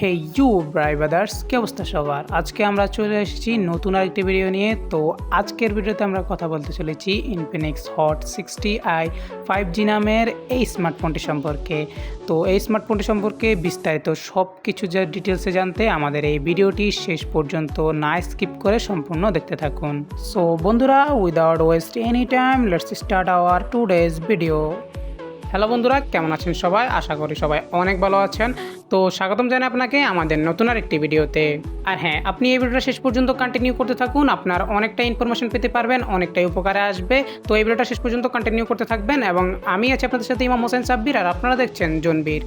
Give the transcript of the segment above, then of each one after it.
Hey you brothers, কি অবস্থা সবার? আজকে আমরা চলে এসেছি নতুন আরেকটি ভিডিও নিয়ে। তো আজকের ভিডিওতে আমরা কথা বলতে চলেছি ইনফিনিক্স হট 60i 5G নামের এই স্মার্টফোনটি সম্পর্কে। তো এই স্মার্টফোনটি সম্পর্কে বিস্তারিত সব কিছু যা ডিটেলসে জানতে আমাদের এই ভিডিওটি শেষ পর্যন্ত না স্কিপ করে সম্পূর্ণ দেখতে থাকুন। সো বন্ধুরা, without West any time let's start our today's video. Hello বন্ধুরা, কেমন আছেন সবাই? আশা করি সবাই অনেক ভালো আছেন। তো স্বাগতম জানাই আপনাকে আমাদের নতুন আরেকটি ভিডিওতে। আর হ্যাঁ, আপনি এই ভিডিওটা শেষ পর্যন্ত কন্টিনিউ করতে থাকুন, আপনার অনেকটা ইনফরমেশন পেতে পারবেন, অনেকটাই উপকারে আসবে। তো এই ভিডিওটা শেষ পর্যন্ত কন্টিনিউ করতে থাকবেন এবং আমি আছি আপনাদের সাথে ইমাম হোসেন সাব্বির, আর আপনারা দেখছেন জোনবীর।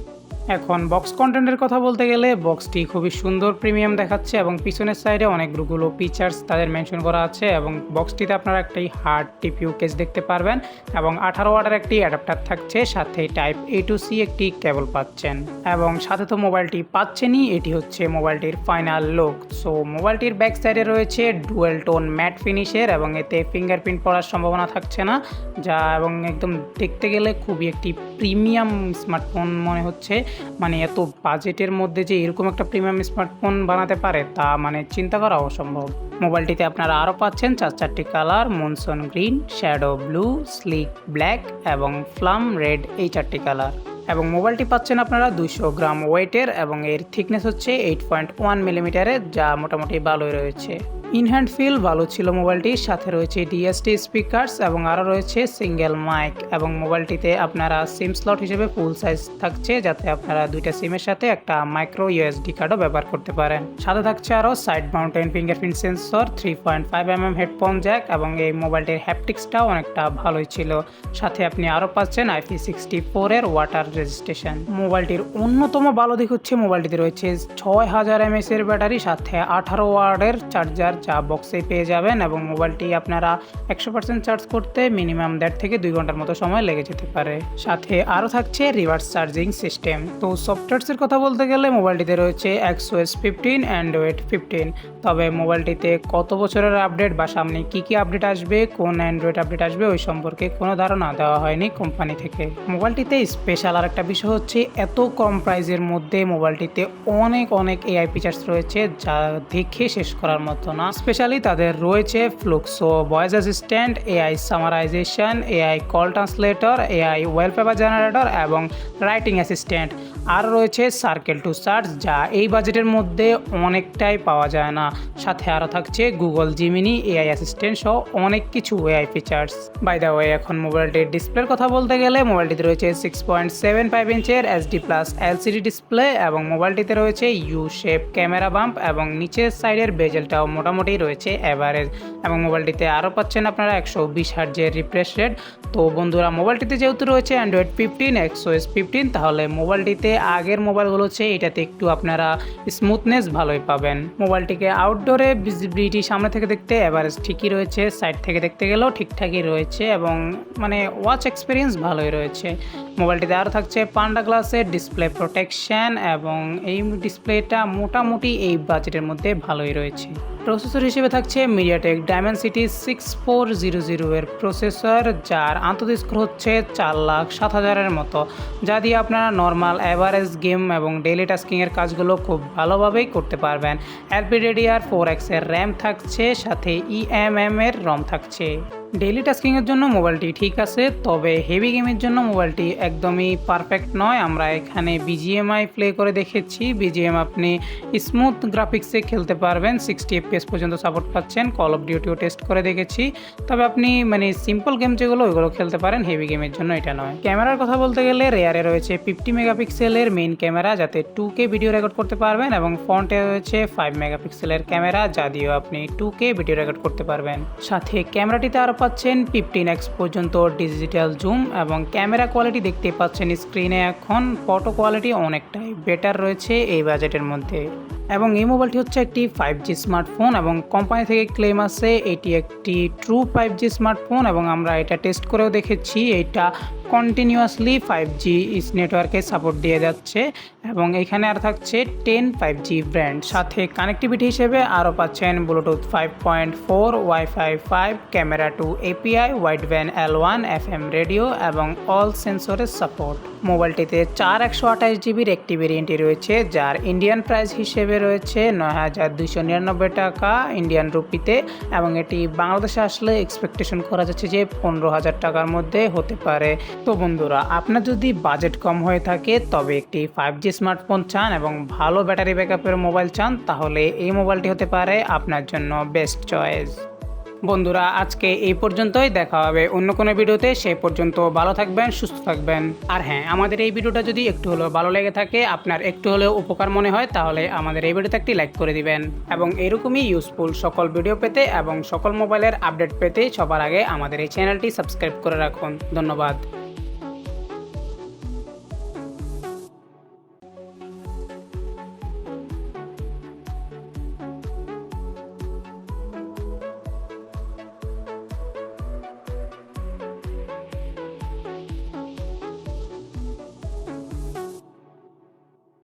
এখন বক্স কন্টেন্টের কথা বলতে গেলে বক্সটি খুবই সুন্দর প্রিমিয়াম দেখাচ্ছে এবং পিছনের সাইডে অনেকগুলো ফিচার্স তাদের মেনশন করা আছে এবং বক্সটিতে আপনারা একটি হার্ড টিপিউ কেস দেখতে পারবেন এবং 18 ওয়াটের একটি অ্যাডাপ্টার থাকছে, সাথে টাইপ A to C একটি কেবল পাচ্ছেন এবং সাথে তো মোবাইলটি পাচ্ছেনই, এটি হচ্ছে মোবাইলটির ফাইনাল লুক। সো মোবাইলটির ব্যাক সাইডে রয়েছে ডুয়েল টোন ম্যাট ফিনিশের এবং এতে ফিঙ্গারপ্রিন্ট পড়ার সম্ভাবনা থাকছে না, যা এবং একদম দেখতে গেলে খুবই একটি প্রিমিয়াম স্মার্টফোন মনে হচ্ছে। মানে এত বাজেটের মধ্যে যে এরকম একটা প্রিমিয়াম স্মার্টফোন বানাতে পারে তা মানে চিন্তা করা অসম্ভব। মোবাইলটিতে আপনারা আরও পাচ্ছেন চারটি colour: monsoon green, shadow blue, slick black এবং ফ্লাম রেড, এই 4টি কালার। এবং মোবাইলটি পাচ্ছেন আপনারা 200 গ্রাম ওয়েটের এবং এর থিকনেস হচ্ছে 8.1 মিলিমিটারের, যা মোটামুটি ভালোই রয়েছে। ইনহ্যান্ড ফিল ভালো ছিল মোবাইলটির, সাথে রয়েছে ডিএসটি স্পিকার্স এবং আরও রয়েছে সিঙ্গেল মাইক। এবং মোবাইলটিতে আপনারা সিম স্লট হিসেবে ফুল সাইজ থাকছে, যাতে আপনারা দুইটা সিমের সাথে একটা মাইক্রো ইউএসডি কার্ডও ব্যবহার করতে পারেন। সাথে থাকছে আরও side mountain fingerprint sensor, 3.5mm headphone Jack এবং এই মোবাইলটির হ্যাপটিক্সটাও অনেকটা ভালোই ছিল। সাথে আপনি আরও পাচ্ছেন IP64 এর ওয়াটার রেজিস্ট্রেশন। মোবাইলটির অন্যতম ভালো দিক হচ্ছে মোবাইলটিতে রয়েছে 6000 mAh এর ব্যাটারি, সাথে 18 ওয়াটের চার্জার, যা বক্সে পেয়ে যাবেন এবং মোবাইলটি আপনারা 100% চার্জ করতে মিনিমাম 1.5 থেকে 2 ঘন্টার মতো সময় লেগে যেতে পারে। সাথে আরও থাকছে রিভার্স চার্জিং সিস্টেম। তো সফটওয়্যারসের কথা বলতে গেলে মোবাইলটিতে রয়েছে XOS 15, অ্যান্ড্রয়েড 15। তবে মোবাইলটিতে কত বছরের আপডেট বা সামনে কী আপডেট আসবে, কোন অ্যান্ড্রয়েড আপডেট আসবে, ওই সম্পর্কে কোনো ধারণা দেওয়া হয়নি কোম্পানি থেকে। মোবাইলটিতে স্পেশাল আর একটা বিষয় হচ্ছে এত কম প্রাইসের মধ্যে মোবাইলটিতে অনেক AI ফিচার্স রয়েছে, যা দেখে শেষ করার মতো না। স্পেশালি তাদের রয়েছে Fluxo voice assistant, AI summarisation, AI call translator, AI wallpaper generator এবং রাইটিং অ্যাসিস্ট্যান্ট। আর রয়েছে সার্কেল টু সার্চ, যা এই বাজেটের মধ্যে অনেকটাই পাওয়া যায় না। সাথে আরও থাকছে গুগল জিমিনি, AI অ্যাসিস্ট্যান্ট সহ অনেক কিছু AI features. By the way, এখন মোবাইলটির ডিসপ্লের কথা বলতে গেলে মোবাইলটিতে রয়েছে 6.75 ইঞ্চের HD+ LCD ডিসপ্লে এবং মোবাইলটিতে রয়েছে ইউ শেপ ক্যামেরা বাম্প এবং নিচের সাইডের বেজেলটাও মোটামুটি রয়েছে অ্যাভারেজ। এবং মোবাইলটিতে আরও পাচ্ছেন আপনারা 120 হার্টজের রিফ্রেশ রেট। তো বন্ধুরা, মোবাইলটিতে যেহেতু রয়েছে অ্যান্ড্রয়েড 15, XOS 15, তাহলে মোবাইলটিতে আগের মোবাইলগুলো হচ্ছে এটাতে একটু আপনারা স্মুথনেস ভালোই পাবেন। মোবাইলটিকে আউটডোরে ভিজিবিলিটি সামনে থেকে দেখতে অ্যাভারেজ ঠিকই রয়েছে, সাইড থেকে দেখতে গেলেও ঠিকঠাকই রয়েছে এবং মানে ওয়াচ এক্সপিরিয়েন্স ভালোই রয়েছে। মোবাইলটিতে আরও থাকছে পান্ডা গ্লাসের ডিসপ্লে প্রোটেকশন এবং এই ডিসপ্লেটা মোটামুটি এই বাজেটের মধ্যে ভালোই রয়েছে। প্রসেসর হিসেবে থাকছে মিডিয়াটেক ডায়মেনসিটি 6400 এর প্রসেসর, যার আন্তর্জাতিক স্কোর হচ্ছে 4,07,000 মতো, যা দিয়ে আপনারা নর্মাল অ্যাভারেজ গেম এবং ডেইলি টাস্কিংয়ের কাজগুলো খুব ভালোভাবেই করতে পারবেন। LPDDR4X এর র্যাম থাকছে, সাথে eMMC এর রম থাকছে। ডেইলি টাস্কিংয়ের জন্য মোবাইলটি ঠিক আছে, তবে হেভি গেমের জন্য মোবাইলটি একদমই পারফেক্ট নয়। আমরা এখানে BGMI প্লে করে দেখেছি, BGM আপনি স্মুথ গ্রাফিক্সে খেলতে পারবেন, 60 FPS পর্যন্ত সাপোর্ট পাচ্ছেন। কল অফ ডিউটিও টেস্ট করে দেখেছি, তবে আপনি মানে সিম্পল গেম যেগুলো ওইগুলো খেলতে পারেন, হেভি গেমের জন্য এটা নয়। ক্যামেরার কথা বলতে গেলে রেয়ারে রয়েছে 50 মেগাপিক্সেলের মেইন ক্যামেরা, যাতে 2K ভিডিও রেকর্ড করতে পারবেন এবং ফ্রন্টে রয়েছে 5 মেগাপিক্সেলের ক্যামেরা, যা দিয়েও আপনি 2K ভিডিও রেকর্ড করতে পারবেন। সাথে ক্যামেরাটিতে আরও পাচ্ছেন 15x পর্যন্ত ডিজিটাল জুম এবং ক্যামেরা কোয়ালিটি দেখতে পাচ্ছেন স্ক্রিনে। এখন ফটো কোয়ালিটি অনেকটাই বেটার রয়েছে এই বাজেটের মধ্যে। এবং এই মোবাইলটি হচ্ছে একটি 5G স্মার্টফোন এবং কোম্পানি থেকে ক্লেম আছে এটি একটি ট্রু 5G স্মার্টফোন এবং আমরা এটা টেস্ট করেও দেখেছি, এটা কন্টিনিউয়াসলি 5G নেটওয়ার্কে সাপোর্ট দিয়ে যাচ্ছে এবং এখানে আর থাকছে 10 5G ব্র্যান্ড, সাথে কানেক্টিভিটি হিসেবে আরও পাচ্ছেন Bluetooth 5.4, wifi 5, camera 2 API, wide band L1, FM radio এবং অল সেন্সরের সাপোর্ট। মোবাইলটিতে 4128 জিবির একটি ভেরিয়েন্টই রয়েছে, যার ইন্ডিয়ান প্রাইস হিসেবে রয়েছে 9299 টাকা ইন্ডিয়ান রুপিতে, এবং এটি বাংলাদেশে আসলে এক্সপেকটেশন করা যাচ্ছে যে 15,000 টাকার মধ্যে হতে পারে। তো বন্ধুরা, আপনার যদি বাজেট কম হয়ে থাকে তবে একটি 5G স্মার্টফোন চান এবং ভালো ব্যাটারি ব্যাকআপের মোবাইল চান, তাহলে এই মোবাইলটি হতে পারে আপনার জন্য বেস্ট চয়েস। বন্ধুরা, আজকে এই পর্যন্তই, দেখা হবে অন্য কোনো ভিডিওতে। সেই পর্যন্ত ভালো থাকবেন, সুস্থ থাকবেন। আর হ্যাঁ, আমাদের এই ভিডিওটা যদি একটু হলেও ভালো লেগে থাকে, আপনার একটু হলেও উপকার মনে হয়, তাহলে আমাদের এই ভিডিওতে একটি লাইক করে দিবেন। এবং এরকমই ইউজফুল সকল ভিডিও পেতে এবং সকল মোবাইলের আপডেট পেতে সবার আগে আমাদের এই চ্যানেলটি সাবস্ক্রাইব করে রাখুন। ধন্যবাদ।